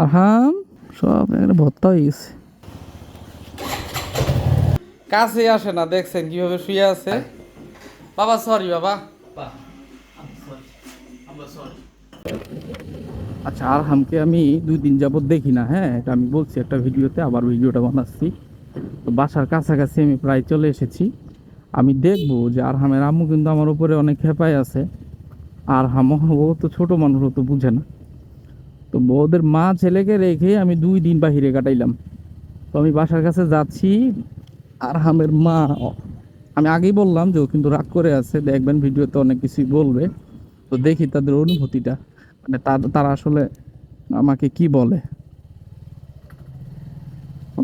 আরহাম সব এখানে ভর্তা হয়ে গেছে। কাছে আসে না, দেখছেন কিভাবে শুয়ে আছে। বাবা সরি বাবা। আচ্ছা, আরহামকে আমি 2 দিন যাবত দেখি না। হ্যাঁ, এটা আমি বলছি একটা ভিডিওতে, আবার ভিডিওটা বানাচ্ছি। তো বাসার কাছাকাছি আমি প্রায় চলে এসেছি। আমি দেখবো যে আরহামের আম্মু কিন্তু আমার উপরে অনেক খেপায় আছে। আরহাম ও তো ছোট মানুষ, ও তো বুঝে না। তো ওদের মা ছেলেকে রেখে আমি 2 দিন বাহিরে কাটাইলাম। তো আমি বাসার কাছে যাচ্ছি। আরহামের মা, আমি আগেই বললাম যে ও কিন্তু রাগ করে আছে, দেখবেন ভিডিওতে অনেক কিছুই বলবে। তো দেখি তাদের অনুভূতিটা, মানে তারা আসলে আমাকে কি বলে।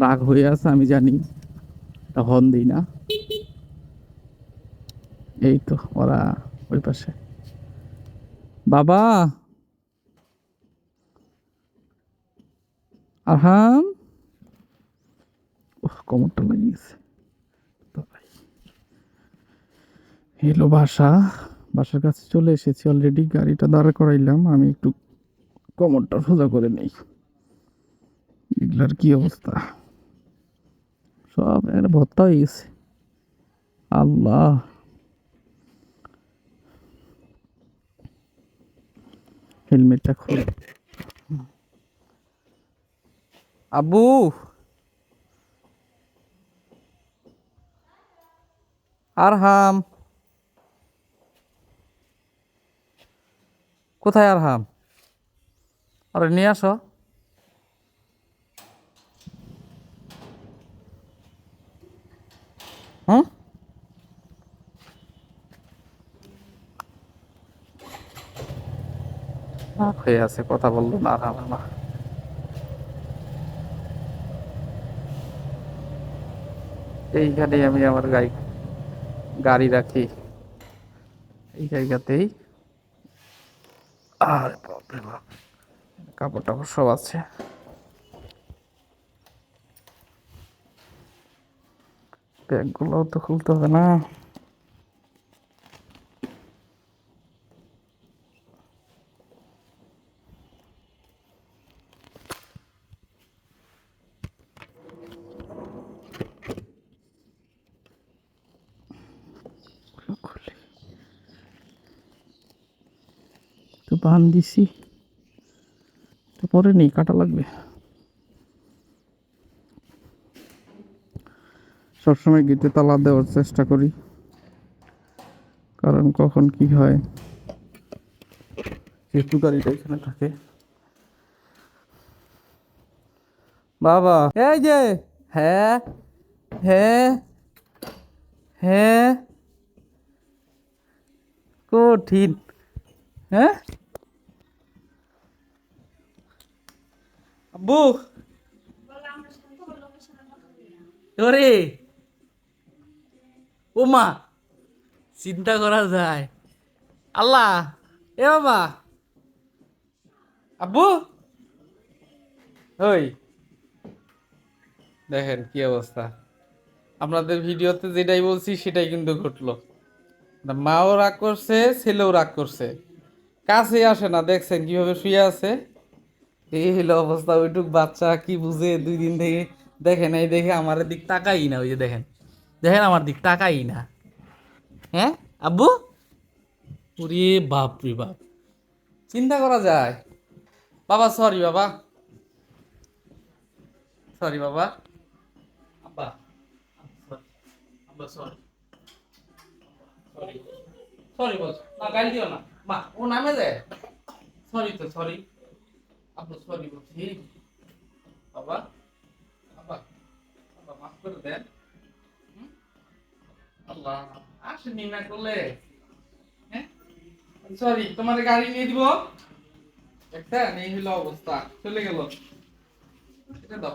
রাগ হয়ে আছে আমি জানি, তা হন দিই না। এই তো ওরা ওই পাশে। বাবা, আরহাম, কোমরটা লেগে গেছে। এলো বাসা। বাসার কাছে চলে এসেছি অলরেডি, গাড়িটা দাঁড় করাইলাম। আমি একটু কোমরটা সোজা করে নেই। এগুলার কি অবস্থা, সব এখানে ভর্তা হয়ে গেছে। আল্লাহ, হেলমেটটা খুল। আব্বু, আরহাম কোথায়? আরহাম, আরে নিয়ে আসো। হুম, হয়ে আছে, কথা বললো না আরহাম আমার। এইখানেই আমি আমার গাড়ি রাখি, এই জায়গাতেই। আর বাপরে বাপ, কাপড় টাপড় সব আছে। ব্যাগগুলো তো খুলতে হবে না? খুলে তো বান দিছি, তো পরে নেই, কাটা লাগবে। সবসময় গেটে তালা দেওয়ার চেষ্টা করি, কারণ কখন কি হয়, যেহেতু গাড়িটা এখানে থাকে। বাবা, এই যে, হ্যাঁ, হ্যাঁ, হ্যাঁ, কঠিন। হ্যাঁ আব্বু, ওরে ও মা, চিন্তা করা যায়। আল্লাহ, এ বাবা, আব্বু, ওই দেখেন কি অবস্থা। আপনাদের ভিডিওতে যেটাই বলছি সেটাই কিন্তু ঘটলো। মাও রাগ করছে, ছেলেও রাগ করছে। কাছে আসে না, দেখছেন কিভাবে শুয়ে আছে। এই হলো অবস্থা। ওইটুক বাচ্চা কি বুঝে 2 দিন থেকে দেখেন, এই দেখে আমার দিক তাকাই না। ওই যে দেখেন, দেখেন আমার দিক তাকাই না। হ্যাঁ আব্বু, ওরে বাপ রে বাপ, চিন্তা করা যায়। বাবা সরি বাবা, সরি বাবা। আব্বা, আব্বা সরি, সরি, সরি বল না, গালি দিও না। মা ও নামে যায়। সরি তো সরি, আব্বা সরি বলছি। বাবা, আব্বা, আব্বা মাফ করে দেন। আল্লাহ, আসেনি না করলে। হ্যাঁ সরি, তোমার গাড়ি নিয়ে দিব। দেখছেন এই হলো অবস্থা, চলে গেল। এটা দাও।